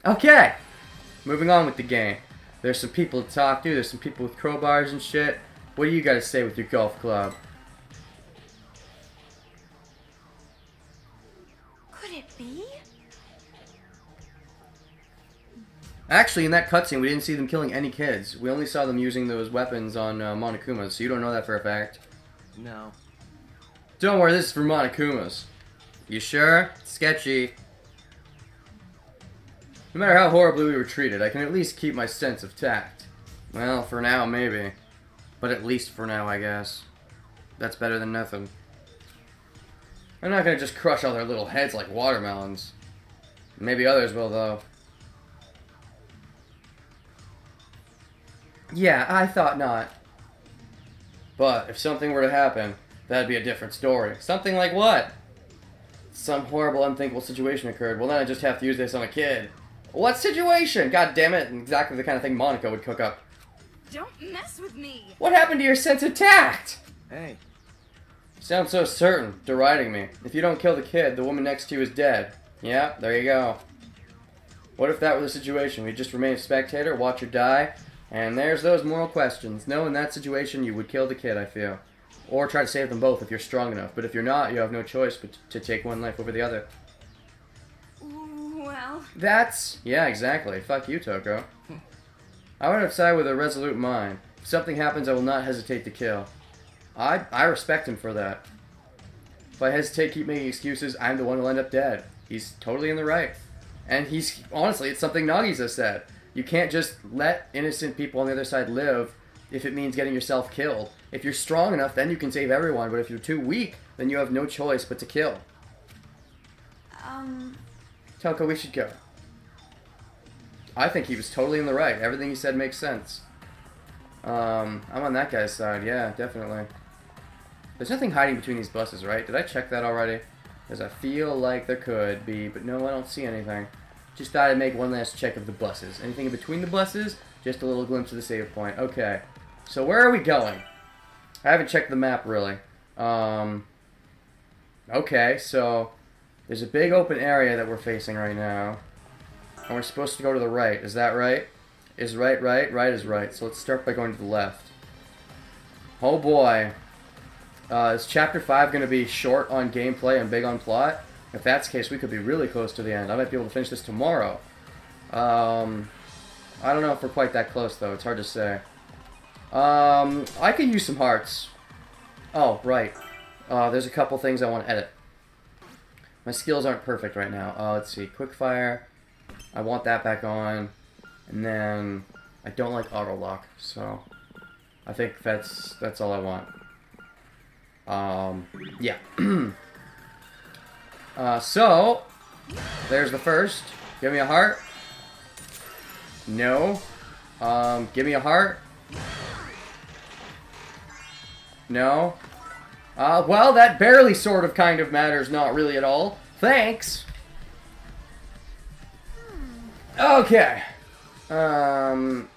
Okay, moving on with the game. There's some people to talk to. There's some people with crowbars and shit. What do you got to say with your golf club? Could it be? Actually, in that cutscene, we didn't see them killing any kids. We only saw them using those weapons on Monokumas, so you don't know that for a fact. No. Don't worry, this is for Monokumas. You sure? Sketchy. No matter how horribly we were treated, I can at least keep my sense of tact. Well, for now, maybe. But at least for now, I guess. That's better than nothing. I'm not gonna just crush all their little heads like watermelons. Maybe others will, though. Yeah, I thought not. But if something were to happen, that'd be a different story. Something like what? Some horrible, unthinkable situation occurred. Well, then I just have to use this on a kid. What situation? God damn it! Exactly the kind of thing Monica would cook up. Don't mess with me! What happened to your sense of tact? Hey. You sound so certain, deriding me. If you don't kill the kid, the woman next to you is dead. Yeah, there you go. What if that were the situation? We'd just remain a spectator, watch her die, and there's those moral questions. No, in that situation, you would kill the kid, I feel. Or try to save them both if you're strong enough. But if you're not, you have no choice but to take one life over the other. Well... That's... yeah, exactly. Fuck you, Toko. I want to side with a resolute mind. If something happens, I will not hesitate to kill. I respect him for that. If I hesitate, keep making excuses, I'm the one who'll end up dead. He's totally in the right. And he's... honestly, it's something Nagisa said. You can't just let innocent people on the other side live if it means getting yourself killed. If you're strong enough, then you can save everyone. But if you're too weak, then you have no choice but to kill. Toko, we should go. I think he was totally in the right. Everything he said makes sense. I'm on that guy's side. Yeah, definitely. There's nothing hiding between these buses, right? Did I check that already? Because I feel like there could be, but no, I don't see anything. Just thought I'd make one last check of the buses. Anything in between the buses? Just a little glimpse of the save point. Okay. So where are we going? I haven't checked the map, really. Okay, so there's a big open area that we're facing right now. And we're supposed to go to the right. Is that right? Is right, right? Right is right. So let's start by going to the left. Oh boy. Is Chapter 5 going to be short on gameplay and big on plot? If that's the case, we could be really close to the end. I might be able to finish this tomorrow. I don't know if we're quite that close, though. It's hard to say. I could use some hearts. Oh, right. There's a couple things I want to edit. My skills aren't perfect right now. Let's see. Quickfire. I want that back on. And then I don't like auto lock, so I think that's all I want. Yeah. So there's the first. Give me a heart. No. Give me a heart. No. Well, that barely sort of kind of matters, not really at all. Thanks. Okay. Well,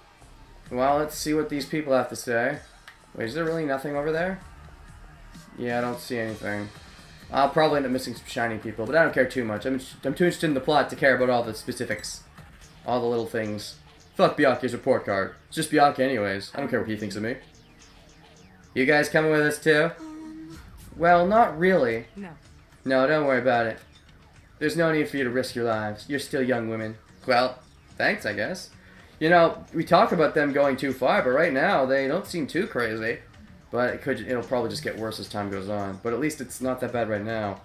let's see what these people have to say. Wait, is there really nothing over there? Yeah, I don't see anything. I'll probably end up missing some shiny people, but I don't care too much. I'm too interested in the plot to care about all the specifics. All the little things. Fuck Bianchi's report card. It's just Bianchi anyways. I don't care what he thinks of me. You guys coming with us too? Well, not really. No. No, don't worry about it. There's no need for you to risk your lives. You're still young women. Well, thanks, I guess. You know, we talk about them going too far, but right now they don't seem too crazy. But it'll probably just get worse as time goes on. But at least it's not that bad right now.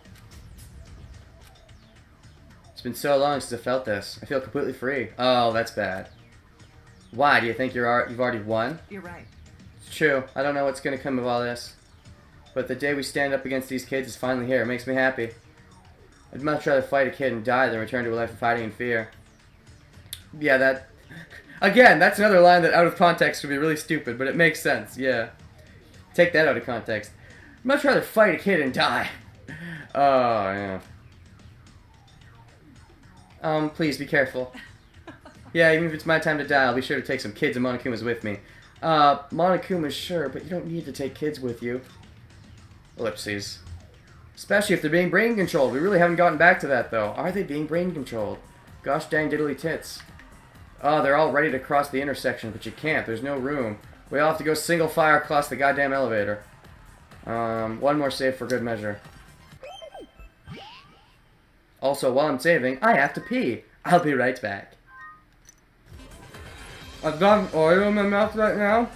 It's been so long since I felt this. I feel completely free. Oh, that's bad. Why? Do you think you've already won? You're right. It's true. I don't know what's going to come of all this. But the day we stand up against these kids is finally here. It makes me happy. I'd much rather fight a kid and die than return to a life of hiding and fear. Yeah, that... Again, that's another line that out of context would be really stupid, but it makes sense, yeah. Take that out of context. I'd much rather fight a kid and die. Oh, yeah. Please be careful. Yeah, even if it's my time to die, I'll be sure to take some kids and Monokumas with me. Monokumas, sure, but you don't need to take kids with you. Ellipses. Especially if they're being brain controlled. We really haven't gotten back to that, though. Are they being brain controlled? Gosh dang diddly tits. Oh, they're all ready to cross the intersection, but you can't. There's no room. We all have to go single file across the goddamn elevator. One more save for good measure. Also, while I'm saving, I have to pee. I'll be right back. I've got Oreo in my mouth right now.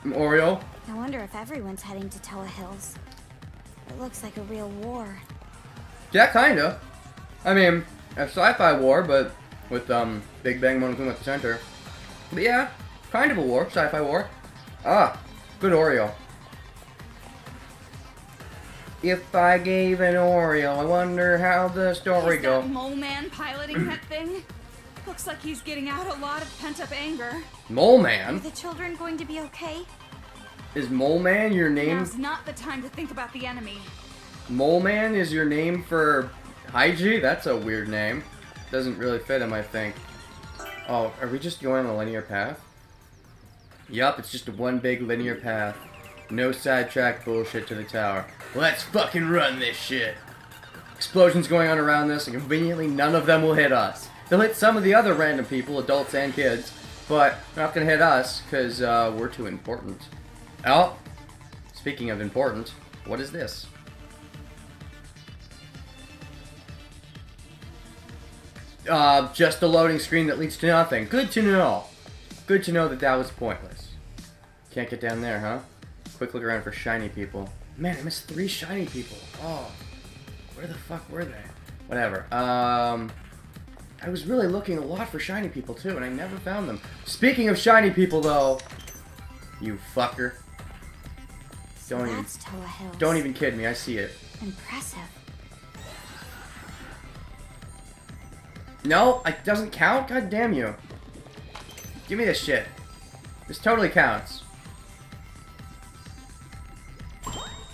Oreo. I wonder if everyone's heading to Towa Hills. It looks like a real war. Yeah, kinda. I mean, a sci-fi war, but with Big Bang Monokuma at the center. But yeah, kind of a war, sci-fi war. Ah, good Oreo. If I gave an Oreo, I wonder how the story goes. That mole man piloting that thing? Looks like he's getting out a lot of pent-up anger. Mole Man? Are the children going to be okay? Is Mole Man your name? Now's not the time to think about the enemy. Mole Man is your name for Haiji? That's a weird name. Doesn't really fit him, I think. Oh, are we just going on a linear path? Yup, it's just one big linear path. No sidetrack bullshit to the tower. Let's fucking run this shit. Explosions going on around this, and conveniently none of them will hit us. They'll hit some of the other random people, adults and kids, but they're not gonna hit us, because we're too important. Oh, speaking of important, what is this? Just a loading screen that leads to nothing. Good to know. Good to know that that was pointless. Can't get down there, huh? Quick look around for shiny people. Man, I missed 3 shiny people. Oh, where the fuck were they? Whatever. I was really looking a lot for shiny people too, and I never found them. Speaking of shiny people, though, you fucker. So that's Towa Hills. Don't even kid me. I see it. Impressive. No, it doesn't count. God damn you. Give me this shit. This totally counts.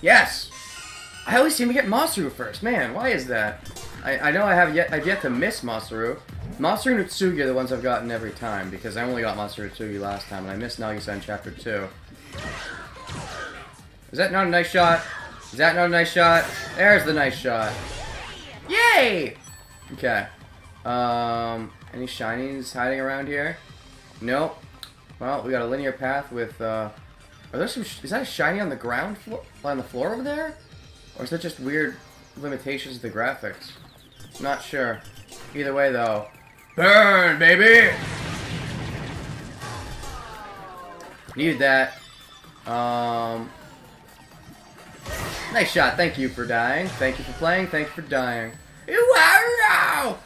Yes! I always seem to get Masaru first. Man, why is that? I know I've yet to miss Masaru. Masaru and Utsugi are the ones I've gotten every time, because I only got Masaru and Utsugi last time, and I missed Nagisa in Chapter 2. Is that not a nice shot? Is that not a nice shot? There's the nice shot. Yay! Okay. Any shinies hiding around here? Nope. Well, we got a linear path with, are there some, is that a shiny on the ground floor, on the floor over there? Or is that just weird limitations of the graphics? Not sure. Either way, though. Burn, baby! Needed that. Nice shot. Thank you for dying. Thank you for playing. Thank you for dying.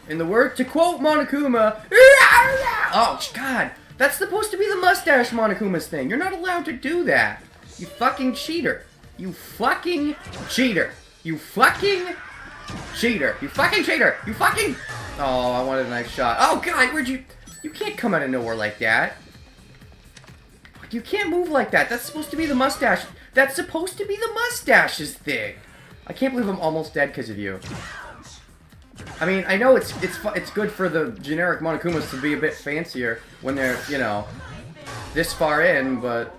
In the word, to quote Monokuma, oh, God. That's supposed to be the mustache Monokuma's thing. You're not allowed to do that. You fucking cheater. You fucking cheater. You fucking cheater. You fucking cheater. You fucking... Oh, I wanted a nice shot. Oh, God, where'd you... You can't come out of nowhere like that. You can't move like that. That's supposed to be the mustache. That's supposed to be the mustache's thing. I can't believe I'm almost dead because of you. I mean, I know it's good for the generic Monokumas to be a bit fancier when they're, you know, this far in, but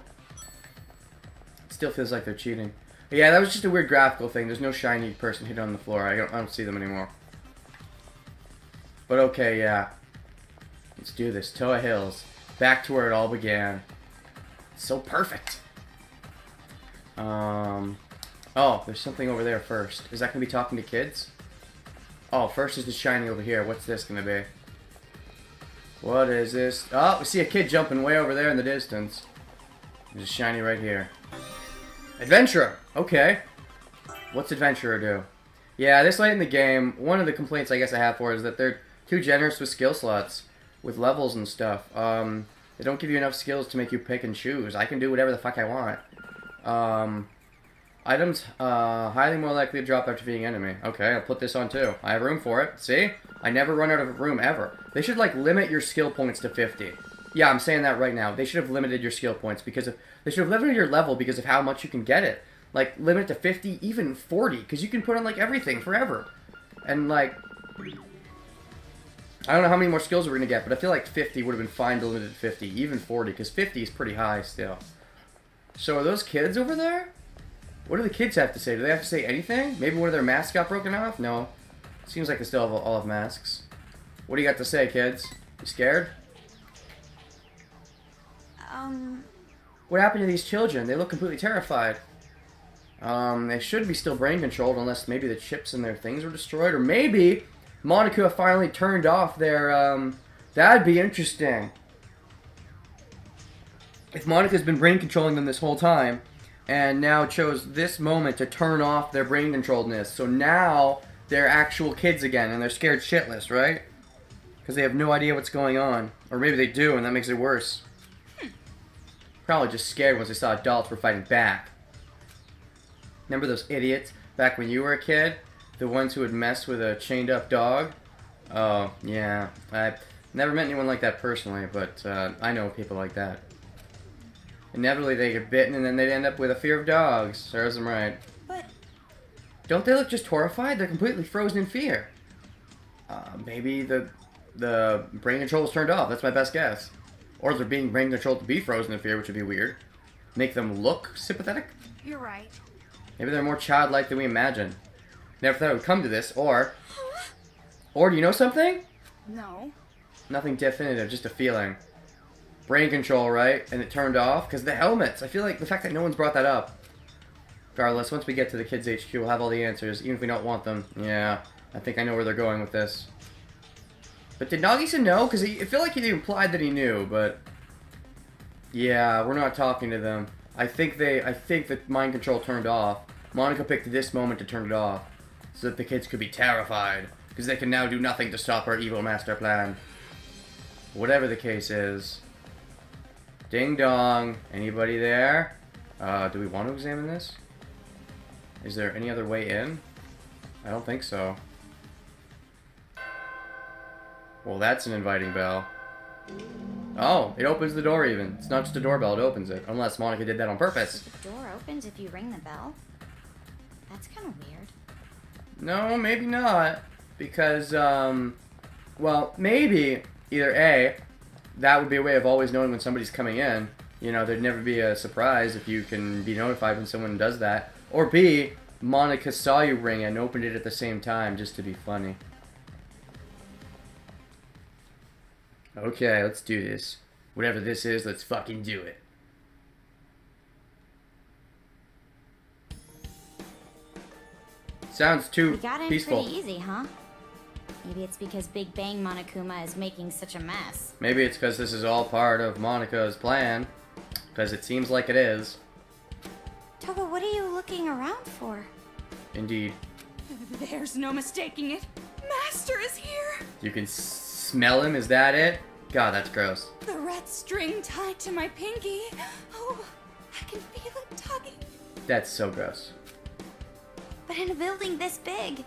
it still feels like they're cheating. But yeah, that was just a weird graphical thing. There's no shiny person hidden on the floor. I don't see them anymore. But okay, yeah. Let's do this. Towa Hills. Back to where it all began. So perfect. Oh, there's something over there first. Is that going to be talking to kids? Oh, first is the shiny over here. What's this going to be? What is this? Oh, we see a kid jumping way over there in the distance. There's a shiny right here. Adventurer! Okay. What's Adventurer do? Yeah, this late in the game, one of the complaints I guess I have for it is that they're too generous with skill slots. With levels and stuff. They don't give you enough skills to make you pick and choose. I can do whatever the fuck I want. Items, highly more likely to drop after defeating enemy. Okay, I'll put this on too. I have room for it. See? I never run out of room, ever. They should, like, limit your skill points to 50. Yeah, I'm saying that right now. They should have limited your skill points because of... They should have limited your level because of how much you can get it. Like, limit it to 50, even 40, because you can put on, like, everything forever. And, like... I don't know how many more skills we're going to get, but I feel like 50 would have been fine to limit it to 50, even 40, because 50 is pretty high still. So are those kids over there? What do the kids have to say? Do they have to say anything? Maybe one of their masks got broken off? No. Seems like they still all have masks. What do you got to say, kids? You scared? What happened to these children? They look completely terrified. They should be still brain controlled unless maybe the chips in their things were destroyed. Or maybe Monica finally turned off their, that'd be interesting. If Monica's been brain controlling them this whole time, and now chose this moment to turn off their brain controlledness, so now they're actual kids again, and they're scared shitless, right? Because they have no idea what's going on. Or maybe they do, and that makes it worse. Probably just scared once they saw adults were fighting back. Remember those idiots back when you were a kid? The ones who would mess with a chained up dog? Oh, yeah. I've never met anyone like that personally, but I know people like that. Inevitably they get bitten and then they'd end up with a fear of dogs. Serves them right. But... Don't they look just horrified? They're completely frozen in fear. Maybe the brain control is turned off. That's my best guess. Or they're being brain controlled to be frozen in fear, which would be weird. Make them look sympathetic? You're right. Maybe they're more childlike than we imagined. Never thought it would come to this, or do you know something? No. Nothing definitive, just a feeling. Brain control, right? And it turned off? Because the helmets. I feel like the fact that no one's brought that up. Regardless, once we get to the kids' HQ, we'll have all the answers, even if we don't want them. Yeah, I think I know where they're going with this. But did Nagisa know? Because I feel like he implied that he knew, but... Yeah, we're not talking to them. I think the mind control turned off. Monica picked this moment to turn it off. So that the kids could be terrified. Because they can now do nothing to stop our evil master plan. Whatever the case is. Ding dong. Anybody there? Do we want to examine this? Is there any other way in? I don't think so. Well, that's an inviting bell. Oh, it opens the door even. It's not just a doorbell, it opens it. Unless Monica did that on purpose. The door opens if you ring the bell? That's kind of weird. No, maybe not. Because, well, maybe either A, that would be a way of always knowing when somebody's coming in. You know, there'd never be a surprise if you can be notified when someone does that. Or B, Monica saw you ring and opened it at the same time just to be funny. Okay, let's do this. Whatever this is, let's fucking do it. Sounds too We got in peaceful. pretty easy, huh? Maybe it's because Big Bang Monokuma is making such a mess. Maybe it's because this is all part of Monica's plan. Because it seems like it is. Towa, what are you looking around for? Indeed. There's no mistaking it. Master is here. You can smell him, is that it? God, that's gross. The red string tied to my pinky. Oh, I can feel it tugging. That's so gross. But in a building this big,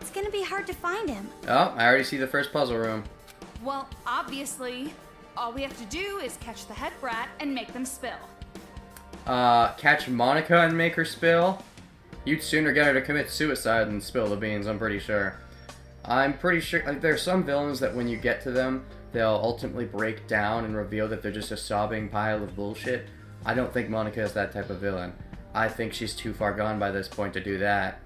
it's gonna be hard to find him. Oh, I already see the first puzzle room. Well, obviously, all we have to do is catch the head brat and make them spill. Catch Monica and make her spill? You'd sooner get her to commit suicide than spill the beans, I'm pretty sure. I'm pretty sure, like, there's some villains that when you get to them, they'll ultimately break down and reveal that they're just a sobbing pile of bullshit. I don't think Monica is that type of villain. I think she's too far gone by this point to do that.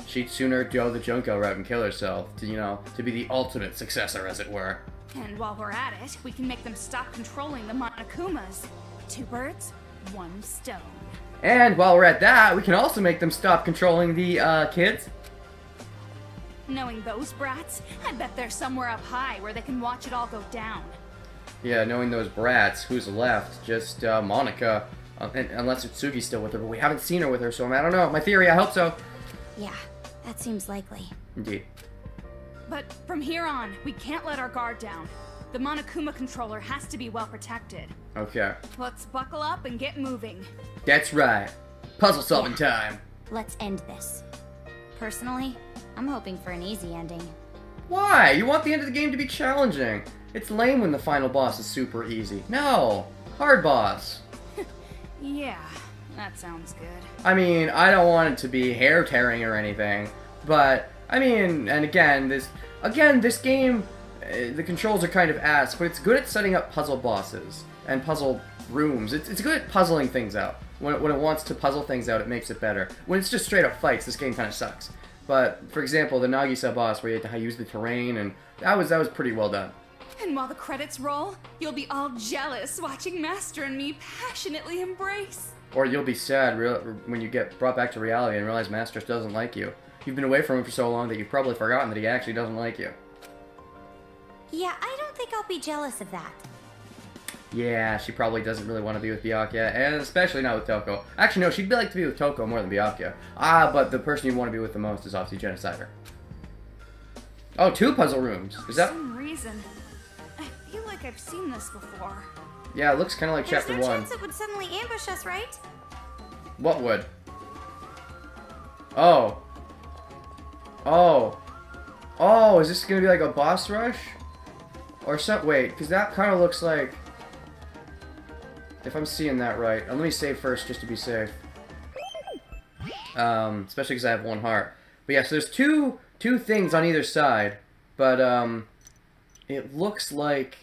She'd sooner go the Junko route and kill herself, to, you know, to be the ultimate successor, as it were. And while we're at it, we can make them stop controlling the Monokumas. 2 birds, 1 stone. And while we're at that, we can also make them stop controlling the, kids. Knowing those brats, I bet they're somewhere up high where they can watch it all go down. Yeah, knowing those brats, who's left? Just, Monica. Unless Utsugi's still with her, but we haven't seen her with her, so I don't know. My theory, I hope so. Yeah, that seems likely. Indeed. But from here on, we can't let our guard down. The Monokuma controller has to be well protected. Okay. Let's buckle up and get moving. That's right. Puzzle solving time. Let's end this. Personally, I'm hoping for an easy ending. Why? You want the end of the game to be challenging. It's lame when the final boss is super easy. No. Hard boss. Yeah, that sounds good. I mean, I don't want it to be hair-tearing or anything, but, I mean, and again, this game, the controls are kind of ass, but it's good at setting up puzzle bosses and puzzle rooms. It's good at puzzling things out. When it wants to puzzle things out, it makes it better. When it's just straight up fights, this game kind of sucks. But for example, the Nagisa boss where you had to use the terrain, and that was pretty well done. And while the credits roll, you'll be all jealous watching Master and me passionately embrace. Or you'll be sad when you get brought back to reality and realize Master doesn't like you. You've been away from him for so long that you've probably forgotten that he actually doesn't like you. Yeah, I don't think I'll be jealous of that. Yeah, she probably doesn't really want to be with Byakuya, and especially not with Toko. Actually, no, she'd like to be with Toko more than Byakuya. But the person you want to be with the most is obviously Genocider. Oh, 2 puzzle rooms. Is that... For some reason, I feel like I've seen this before. Yeah, it looks kind of like There's Chapter no 1. chance it would suddenly ambush us, right? What would? Oh. Oh. Oh, is this going to be like a boss rush? Or some... Wait, because that kind of looks like... If I'm seeing that right. Let me save first just to be safe. Especially because I have 1 heart. But yeah, so there's two things on either side. But, it looks like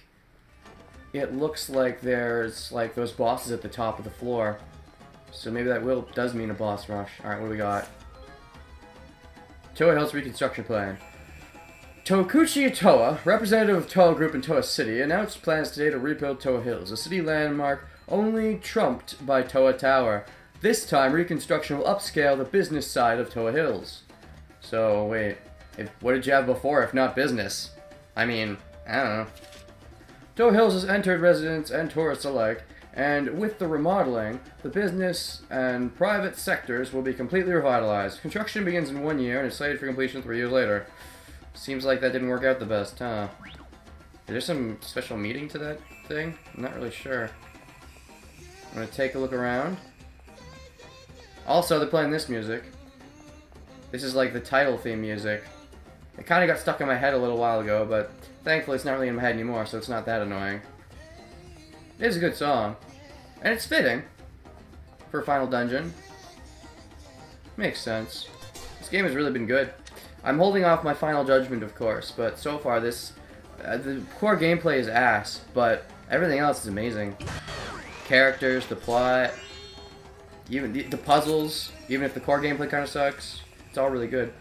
there's, like, those bosses at the top of the floor. So maybe that does mean a boss rush. Alright, what do we got? Towa Hills Reconstruction Plan. Tokuchi Towa, representative of Towa Group in Towa City, announced plans today to rebuild Towa Hills, a city landmark only trumped by Towa Tower. This time, reconstruction will upscale the business side of Towa Hills. So, wait, what did you have before if not business? I mean, I don't know. Towa Hills has entered residents and tourists alike, and with the remodeling, the business and private sectors will be completely revitalized. Construction begins in 1 year and is slated for completion 3 years later. Seems like that didn't work out the best, huh? Is there some special meaning to that thing? I'm not really sure. I'm gonna take a look around. Also, they're playing this music. This is like the title theme music. It kind of got stuck in my head a little while ago, but thankfully it's not really in my head anymore, so it's not that annoying. It is a good song. And it's fitting for Final Dungeon. Makes sense. This game has really been good. I'm holding off my final judgment, of course, but so far this... the core gameplay is ass, but everything else is amazing. Characters, the plot, even the puzzles, even if the core gameplay kind of sucks, it's all really good.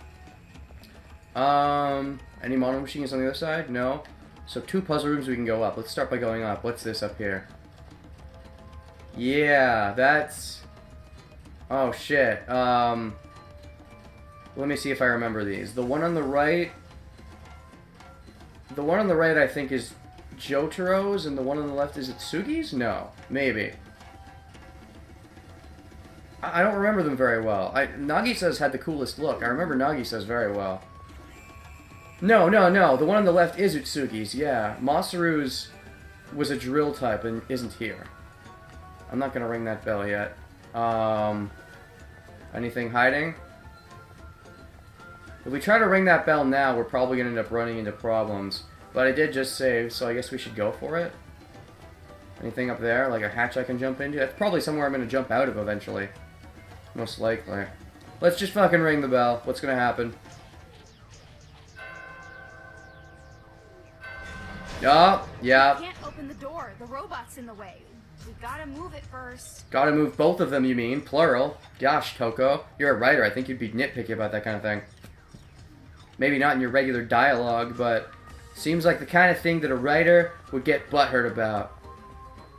Any mono machines on the other side? No. So 2 puzzle rooms we can go up. Let's start by going up. What's this up here? Yeah, that's... Oh, shit. Let me see if I remember these. The one on the right... The one on the right, I think, is Jotaro's, and the one on the left is Itsugi's? No. Maybe. I don't remember them very well. Nagisa's had the coolest look. I remember Nagisa's very well. No. The one on the left is Utsugi's, yeah. Masaru's was a drill type and isn't here. I'm not gonna ring that bell yet. Anything hiding? If we try to ring that bell now, we're probably gonna end up running into problems. But I did just save, so I guess we should go for it. Anything up there? Like a hatch I can jump into? That's probably somewhere I'm gonna jump out of eventually. Most likely. Let's just fucking ring the bell. What's gonna happen? Yup, yeah. We can't open the door. The robot's in the way. We gotta move it first. Gotta move both of them, you mean? Plural. Gosh, Toko. You're a writer. I think you'd be nitpicky about that kind of thing. Maybe not in your regular dialogue, but seems like the kind of thing that a writer would get butthurt about.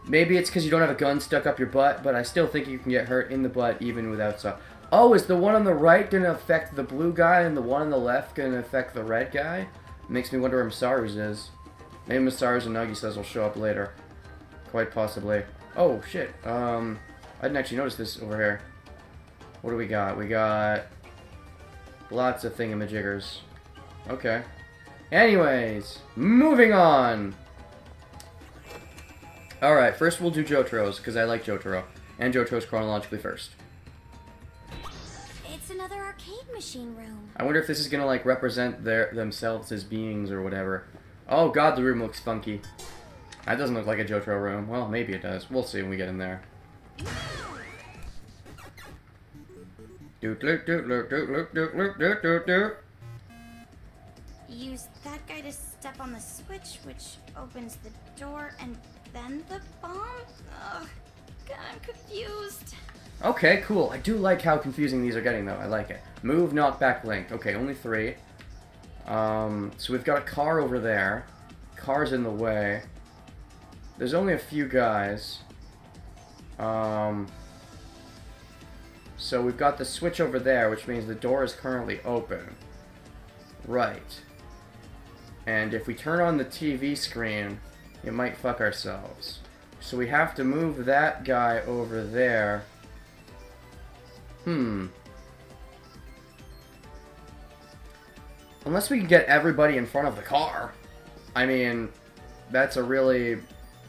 Maybe it's because you don't have a gun stuck up your butt, but I still think you can get hurt in the butt even without so. Oh, is the one on the right gonna affect the blue guy and the one on the left gonna affect the red guy? Makes me wonder where Masaru's is. Maybe Masaru's and Nagisa's will show up later. Quite possibly. Oh, shit. I didn't actually notice this over here. What do we got? We got lots of thingamajiggers. Okay. Anyways, moving on. Alright, first we'll do Jotaro's, because I like Jotaro. And Jotaro's chronologically first. It's another arcade machine room. I wonder if this is gonna, like, represent themselves as beings or whatever. Oh god, the room looks funky. That doesn't look like a Jotaro room. Well, maybe it does. We'll see when we get in there. Use that guy to step on the switch, which opens the door, and then the bomb? Ugh, God, I'm confused. Okay, cool. I do like how confusing these are getting, though. I like it. Move, knock back, link. Okay, only 3. So we've got a car over there. Car's in the way. There's only a few guys. So we've got the switch over there, which means the door is currently open. Right. And if we turn on the TV screen, it might fuck ourselves. So we have to move that guy over there. Unless we can get everybody in front of the car. I mean, that's a really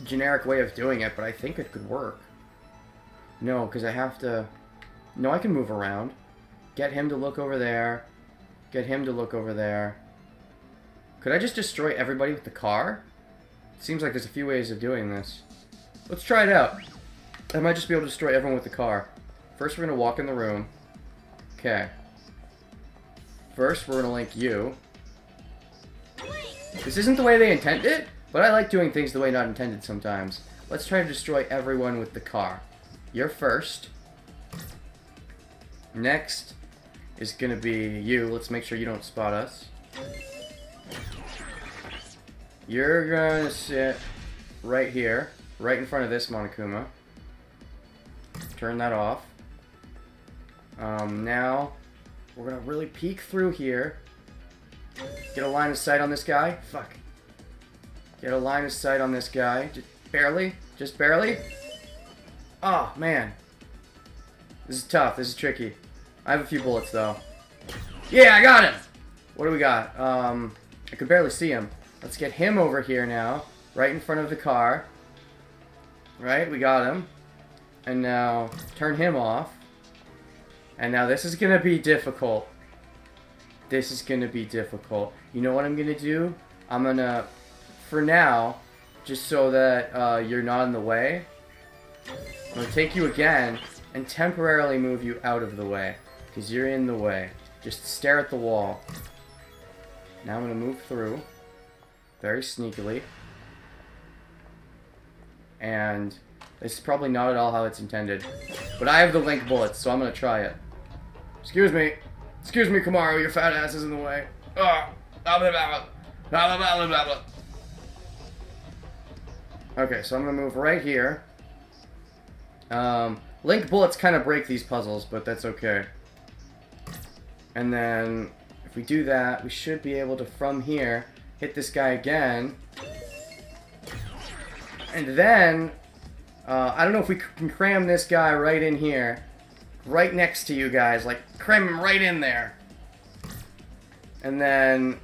generic way of doing it, but I think it could work. No, because I have to... No, I can move around. Get him to look over there. Get him to look over there. Could I just destroy everybody with the car? It seems like there's a few ways of doing this. Let's try it out. I might just be able to destroy everyone with the car. First, we're going to walk in the room. Okay. First, we're going to link you. This isn't the way they intended it, but I like doing things the way not intended sometimes. Let's try to destroy everyone with the car. You're first. Next is going to be you. Let's make sure you don't spot us. You're going to sit right here, right in front of this Monokuma. Turn that off. Now, we're going to really peek through here. Get a line of sight on this guy. Fuck. Get a line of sight on this guy. Just barely. Just barely. Oh, man. This is tough. This is tricky. I have a few bullets, though. Yeah, I got him! What do we got? I could barely see him. Let's get him over here now. Right in front of the car. Right, we got him. And now, turn him off. And now this is going to be difficult. This is going to be difficult. You know what I'm going to do? I'm going to, for now, just so that you're not in the way, I'm going to take you again and temporarily move you out of the way. Because you're in the way. Just stare at the wall. Now I'm going to move through. Very sneakily. And this is probably not at all how it's intended. But I have the link bullets, so I'm going to try it. Excuse me. Excuse me, Kamaru, your fat ass is in the way. Okay, so I'm going to move right here. Link bullets kind of break these puzzles, but that's okay. And then, if we do that, we should be able to, from here, hit this guy again. And then, I don't know if we can cram this guy right in here. Right next to you guys. Like, cram him right in there. And then,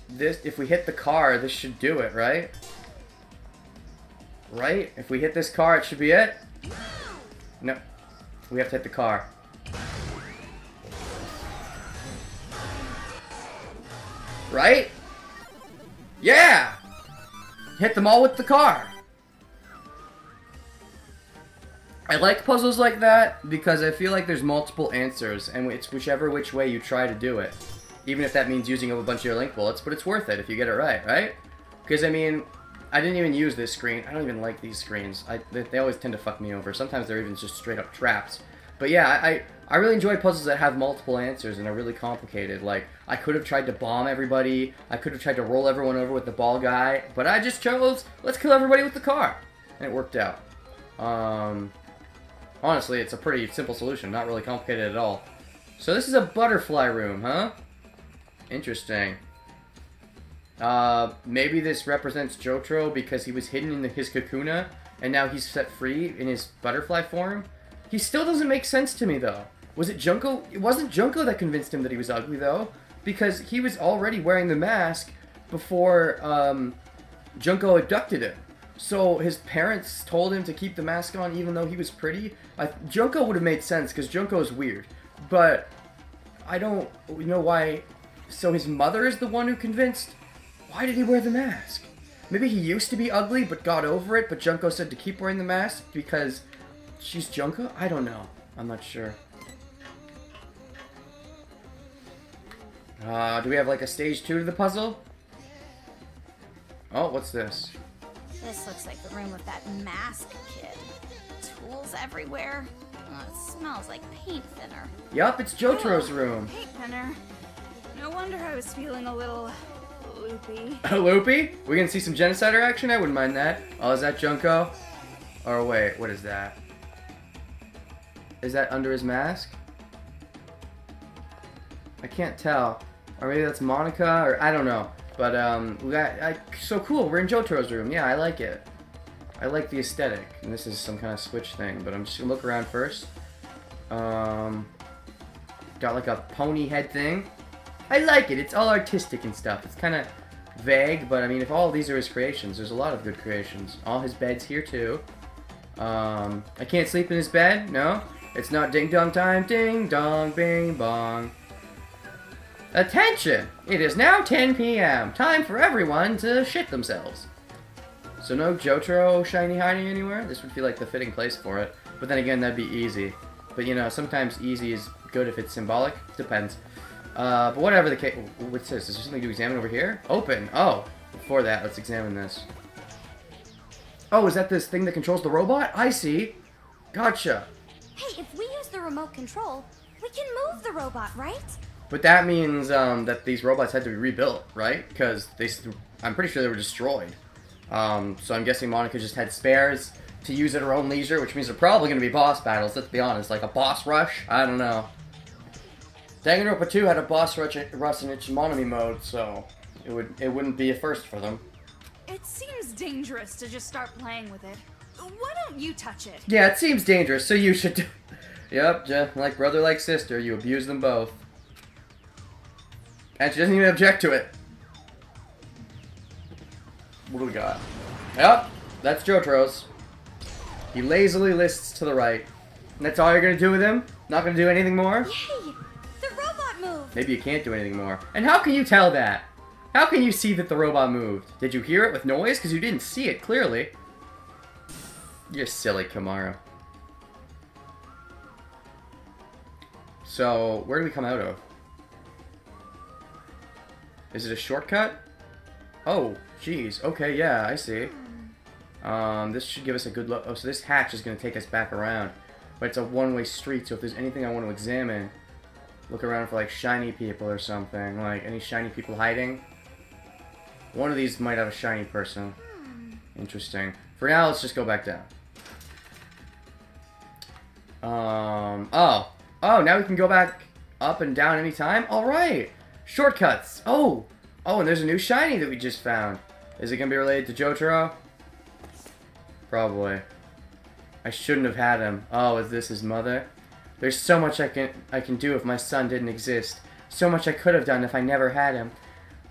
this, if we hit the car, this should do it, right? Right? If we hit this car, it should be it? No. We have to hit the car. Right? Yeah! Hit them all with the car. I like puzzles like that because I feel like there's multiple answers, and it's whichever which way you try to do it. Even if that means using up a bunch of your link bullets, but it's worth it if you get it right? Because, I mean, I didn't even use this screen. I don't even like these screens. They always tend to fuck me over. Sometimes they're even just straight up traps. But yeah, I really enjoy puzzles that have multiple answers and are really complicated. Like, I could have tried to bomb everybody. I could have tried to roll everyone over with the ball guy. But I just chose, let's kill everybody with the car. And it worked out. Honestly, it's a pretty simple solution. Not really complicated at all. So this is a butterfly room, huh? Interesting. Maybe this represents Jotaro because he was hidden in his kakuna, and now he's set free in his butterfly form. He still doesn't make sense to me, though. Was it Junko? It wasn't Junko that convinced him that he was ugly, though, because he was already wearing the mask before, Junko abducted him. So his parents told him to keep the mask on even though he was pretty. Junko would have made sense because Junko is weird. But I don't know why. So his mother is the one who convinced? Why did he wear the mask? Maybe he used to be ugly but got over it, but Junko said to keep wearing the mask because she's Junko? I don't know. I'm not sure. Do we have like a stage 2 to the puzzle? Oh, what's this? This looks like the room with that mask kid. Tools everywhere. It smells like paint thinner. Yup, it's Jotaro's room. Paint thinner. No wonder I was feeling a little loopy. Loopy? We gonna see some genocider action? I wouldn't mind that. Oh, is that Junko? Or wait, what is that? Is that under his mask? I can't tell. Or maybe that's Monica, or I don't know. But, we got, so cool, we're in Jotaro's room. Yeah, I like it. I like the aesthetic. And this is some kind of Switch thing, but I'm just gonna look around first. Got like a pony head thing. I like it, it's all artistic and stuff. It's kind of vague, but I mean, if all these are his creations, there's a lot of good creations. All his bed's here, too. I can't sleep in his bed, no? It's not ding-dong time, ding-dong, bing-bong. Attention! It is now 10 p.m. Time for everyone to shit themselves. So no Jotaro shiny hiding anywhere? This would feel like the fitting place for it. But then again, that'd be easy. But you know, sometimes easy is good if it's symbolic. Depends. But whatever the case... What's this? Is there something to examine over here? Open! Oh! Before that, let's examine this. Oh, is that this thing that controls the robot? I see! Gotcha! Hey, if we use the remote control, we can move the robot, right? But that means that these robots had to be rebuilt, right? Because I'm pretty sure they were destroyed. So I'm guessing Monica just had spares to use at her own leisure, which means they're probably going to be boss battles, let's be honest. Like a boss rush? I don't know. Danganronpa 2 had a boss rush in its Monami mode, so it wouldn't be a first for them. It seems dangerous to just start playing with it. Why don't you touch it? Yeah, it seems dangerous, so you should do... Yep, just like brother, like sister, you abuse them both. And she doesn't even object to it. What do we got? Yep, that's Jotaro's. He lazily lists to the right. And that's all you're gonna do with him? Not gonna do anything more? Yay! The robot moved! Maybe you can't do anything more. And how can you tell that? How can you see that the robot moved? Did you hear it with noise? Because you didn't see it, clearly. You're silly, Kamara. So, where do we come out of? Is it a shortcut? Oh, jeez. Okay, yeah, I see. This should give us a good look. Oh, so this hatch is going to take us back around. But it's a one-way street, so if there's anything I want to examine, look around for, like, shiny people or something. Like, any shiny people hiding? One of these might have a shiny person. Interesting. For now, let's just go back down. Oh, now we can go back up and down anytime? Alright! Shortcuts! Oh, and there's a new shiny that we just found. Is it going to be related to Jotaro? Probably. I shouldn't have had him. Oh, is this his mother? There's so much I can do if my son didn't exist. So much I could have done if I never had him.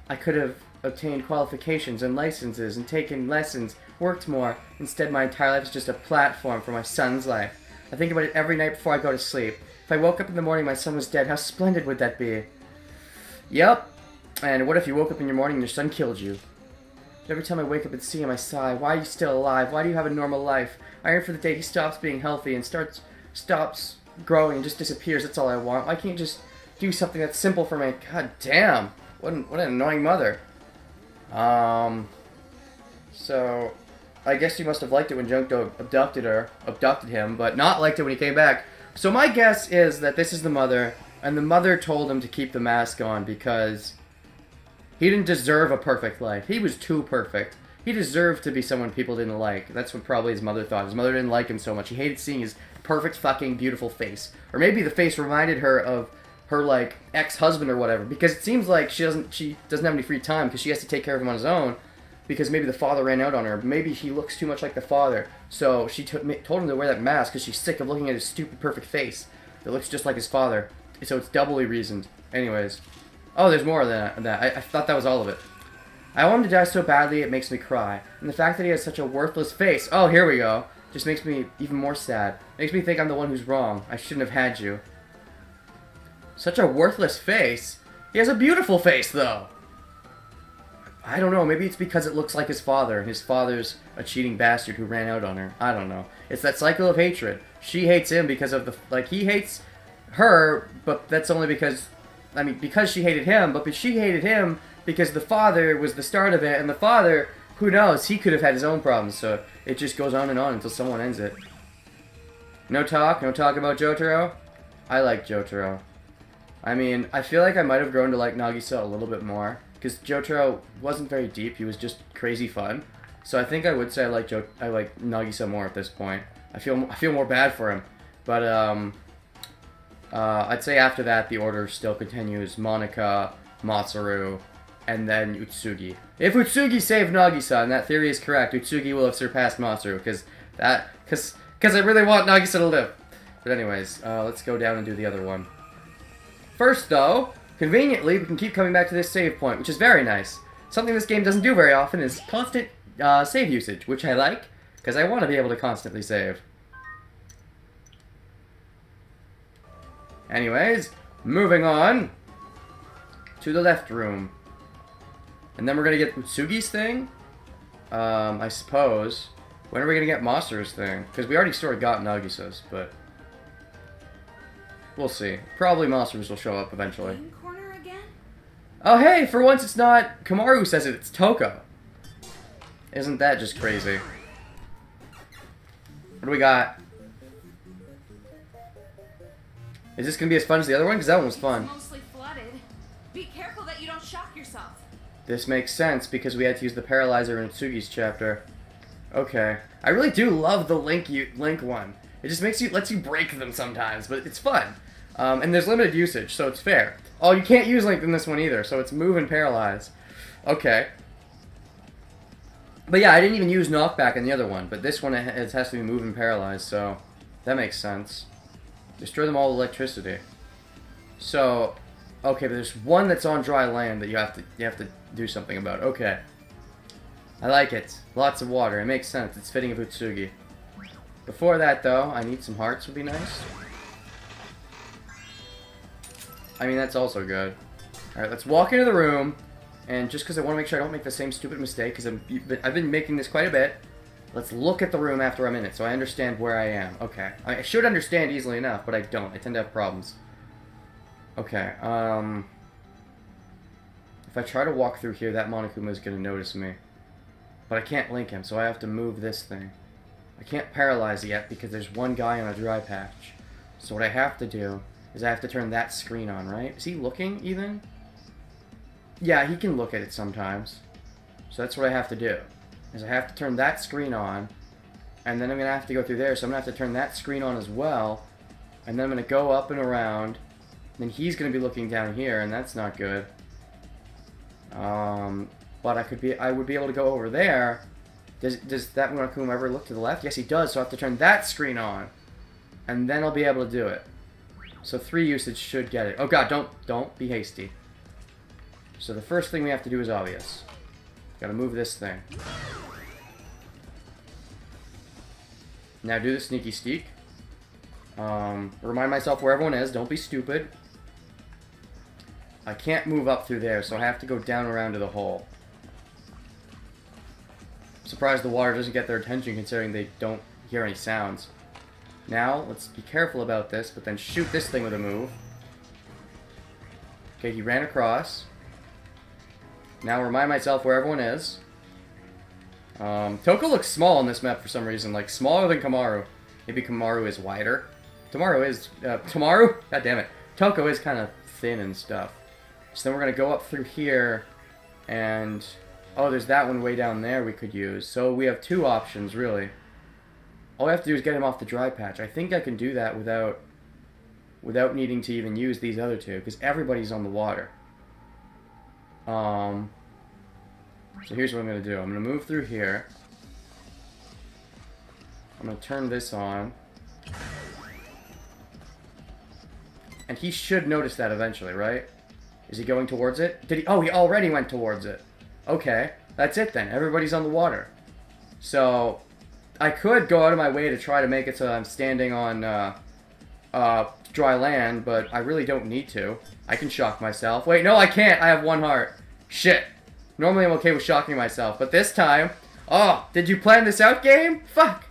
I could have obtained qualifications and licenses and taken lessons, worked more. Instead, my entire life is just a platform for my son's life. I think about it every night before I go to sleep. If I woke up in the morning and my son was dead, how splendid would that be? Yep. And what if you woke up in your morning and your son killed you? Every time I wake up and see him, I sigh. Why are you still alive? Why do you have a normal life? I yearn for the day he stops being healthy and stops growing and just disappears. That's all I want. Why can't you just do something that's simple for me? God damn. What an annoying mother. So, I guess you must have liked it when Junko abducted him, but not liked it when he came back. So my guess is that this is the mother, and the mother told him to keep the mask on because he didn't deserve a perfect life. He was too perfect. He deserved to be someone people didn't like. That's what probably his mother thought. His mother didn't like him so much. He hated seeing his perfect fucking beautiful face. Or maybe the face reminded her of her, like, ex-husband or whatever. Because it seems like she doesn't have any free time because she has to take care of him on his own. Because maybe the father ran out on her. Maybe he looks too much like the father. So she told him to wear that mask because she's sick of looking at his stupid perfect face that looks just like his father. So it's doubly reasoned. Anyways. Oh, there's more than that. I thought that was all of it. I want him to die so badly it makes me cry. And the fact that he has such a worthless face, oh, here we go, just makes me even more sad. Makes me think I'm the one who's wrong. I shouldn't have had you. Such a worthless face? He has a beautiful face, though. I don't know, maybe it's because it looks like his father, and his father's a cheating bastard who ran out on her. I don't know. It's that cycle of hatred. She hates him because of the, like, he hates her, but that's only because, I mean, because she hated him, but she hated him because the father was the start of it, and the father, who knows, he could have had his own problems, so it just goes on and on until someone ends it. No talk about Jotaro? I like Jotaro. I mean, I feel like I might have grown to like Nagisa a little bit more, because Jotaro wasn't very deep, he was just crazy fun. So I think I would say I like Nagisa more at this point. I feel more bad for him. But I'd say after that the order still continues Monica, Masaru, and then Utsugi. If Utsugi saved Nagisa, and that theory is correct, Utsugi will have surpassed Masaru, because I really want Nagisa to live. But anyways, let's go down and do the other one. First, though, conveniently, we can keep coming back to this save point, which is very nice. Something this game doesn't do very often is constant save usage, which I like, because I want to be able to constantly save. Anyways, moving on to the left room. And then we're going to get Utsugi's thing, I suppose. When are we going to get Masaru's thing? Because we already sort of got Nagisa's, but we'll see. Probably Masaru's will show up eventually. Game corner again? Oh hey, for once it's not Kamaru who says it, it's Toko. Isn't that just crazy? What do we got? Is this going to be as fun as the other one? Because that one was fun. It's mostly flooded. Be careful that you don't shock yourself. This makes sense because we had to use the paralyzer in Utsugi's chapter. Okay. I really do love the Link one. It just lets you break them sometimes, but it's fun. And there's limited usage, so it's fair. Oh, you can't use Link in this one either, so it's move and paralyze. Okay. But yeah, I didn't even use knockback in the other one, but this one it has to be move and paralyze, so that makes sense. Destroy them all with electricity. So, okay, but there's one that's on dry land that you have to do something about. Okay. I like it. Lots of water. It makes sense. It's fitting of Utsugi. Before that, though, I need some hearts would be nice. I mean, that's also good. Alright, let's walk into the room. And just because I want to make sure I don't make the same stupid mistake, because I've been making this quite a bit, let's look at the room after I'm in it, so I understand where I am. Okay. I should understand easily enough, but I don't. I tend to have problems. Okay, if I try to walk through here, that Monokuma is going to notice me. But I can't link him, so I have to move this thing. I can't paralyze it yet because there's one guy on a dry patch. So what I have to do is I have to turn that screen on, right? Is he looking, even? Yeah, he can look at it sometimes. So that's what I have to do. Is I have to turn that screen on, and then I'm going to have to go through there, so I'm going to have to turn that screen on as well, and then I'm going to go up and around, then he's going to be looking down here, and that's not good. But I would be able to go over there. Does that Monokuma ever look to the left? Yes, he does, so I have to turn that screen on, and then I'll be able to do it. So 3 usage should get it. Oh god, don't be hasty. So the first thing we have to do is obvious. Gotta move this thing. Now do the sneaky steak. Remind myself where everyone is. Don't be stupid. I can't move up through there, so I have to go down around to the hole. I'm surprised the water doesn't get their attention considering they don't hear any sounds. Now, let's be careful about this, but then shoot this thing with a move. Okay, he ran across. Now remind myself where everyone is. Toko looks small on this map for some reason, like smaller than Kamaru. Maybe Kamaru is wider. Tamaru? God damn it. Toko is kind of thin and stuff. So then we're going to go up through here, and oh, there's that one way down there we could use. So we have 2 options, really. All we have to do is get him off the dry patch. I think I can do that without needing to even use these other 2, because everybody's on the water. So here's what I'm going to do. I'm going to move through here. I'm going to turn this on. And he should notice that eventually, right? Is he going towards it? Did he? Oh, he already went towards it. Okay, that's it then. Everybody's on the water. So, I could go out of my way to try to make it so I'm standing on dry land, but I really don't need to. I can shock myself. Wait, no, I can't. I have 1 heart. Shit. Normally I'm okay with shocking myself, but this time... Oh, did you plan this out, game? Fuck.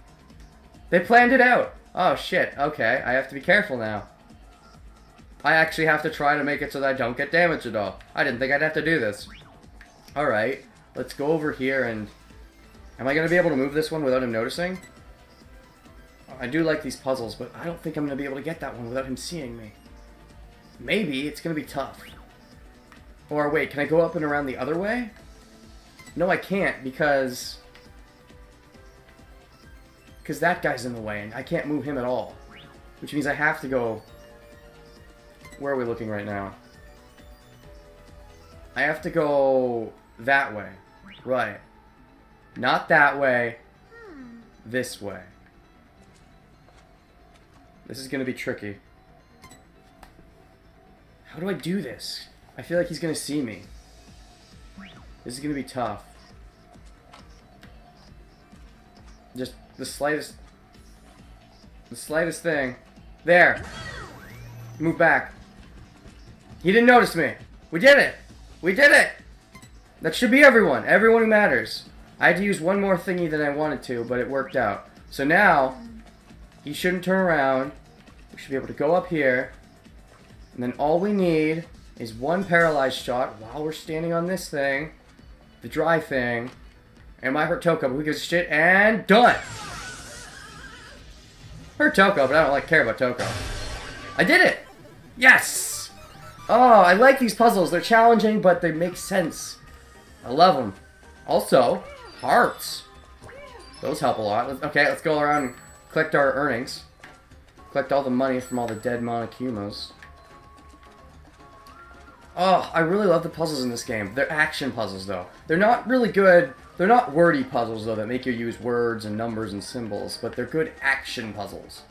They planned it out. Oh, shit. Okay, I have to be careful now. I actually have to try to make it so that I don't get damaged at all. I didn't think I'd have to do this. Alright, let's go over here and... Am I going to be able to move this one without him noticing? I do like these puzzles, but I don't think I'm going to be able to get that one without him seeing me. Maybe it's going to be tough. Or wait, can I go up and around the other way? No, I can't because that guy's in the way and I can't move him at all. Which means I have to go... Where are we looking right now? I have to go that way. Right. Not that way. This way. This is going to be tricky. How do I do this? I feel like he's going to see me. This is going to be tough. Just the slightest thing. There. Move back. He didn't notice me. We did it. We did it. That should be everyone. Everyone who matters. I had to use one more thingy than I wanted to, but it worked out. So now, he shouldn't turn around. We should be able to go up here. And then all we need is one paralyzed shot while we're standing on this thing. The dry thing. And my hurt Toka, but who gives a shit? And done! Hurt Toka, but I don't care about Toka. I did it! Yes! Oh, I like these puzzles. They're challenging, but they make sense. I love them. Also, hearts. Those help a lot. Okay, let's go around and collect our earnings. Collect all the money from all the dead Monokumas. Oh, I really love the puzzles in this game. They're action puzzles, though. They're not really good... They're not wordy puzzles, though, that make you use words and numbers and symbols, but they're good action puzzles.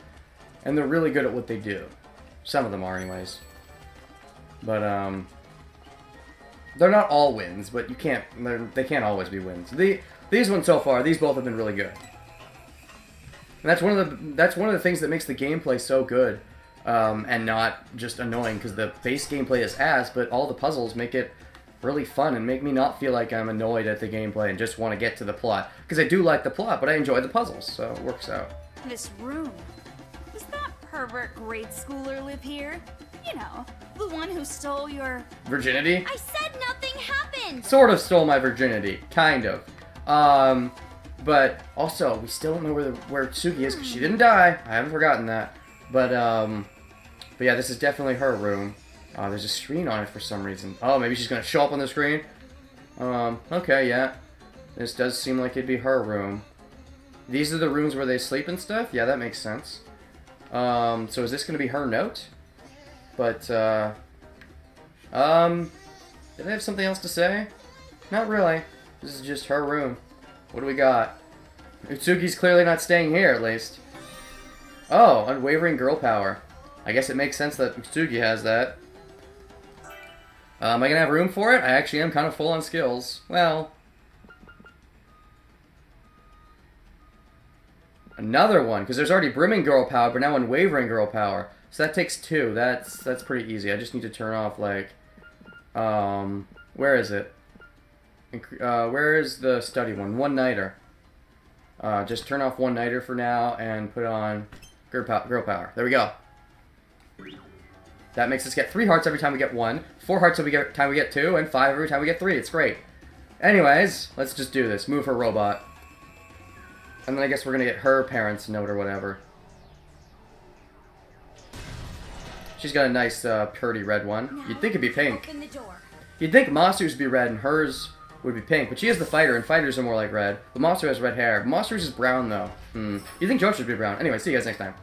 And they're really good at what they do. Some of them are, anyways. But, they're not all wins, but you can't... They can't always be wins. These ones so far, these both have been really good. And that's one of the things that makes the gameplay so good. And not just annoying, because the base gameplay is ass, but all the puzzles make it really fun and make me not feel like I'm annoyed at the gameplay and just want to get to the plot. Because I do like the plot, but I enjoy the puzzles, so it works out. This room. Does that pervert grade schooler live here? You know, the one who stole your... Virginity? I said nothing happened! Sort of stole my virginity. Kind of. But also, we still don't know where Tsuki is, because she didn't die. I haven't forgotten that. But yeah, this is definitely her room. There's a screen on it for some reason. Oh, maybe she's gonna show up on the screen? Okay, yeah. This does seem like it'd be her room. These are the rooms where they sleep and stuff? Yeah, that makes sense. So is this gonna be her note? But, did I have something else to say? Not really. This is just her room. What do we got? Utsuki's clearly not staying here, at least. Oh, unwavering girl power. I guess it makes sense that Utsuki has that. Am I gonna have room for it? I actually am kind of full on skills. Well... Another one, because there's already brimming girl power, but now unwavering girl power. So that takes 2. That's pretty easy. I just need to turn off, like... where is it? Where is the study one? One-nighter. Just turn off one-nighter for now and put on girl power. There we go. That makes us get 3 hearts every time we get 1, 4 hearts every time we get 2, and 5 every time we get 3. It's great. Anyways, let's just do this. Move her robot. And then I guess we're gonna get her parents' note or whatever. She's got a nice, pretty red one. You'd think it'd be pink. Open the door. You'd think Masu's would be red and hers would be pink, but she is the fighter, and fighters are more like red. But Masu has red hair. Masu's is brown, though. You'd think Josh would be brown. Anyway, see you guys next time.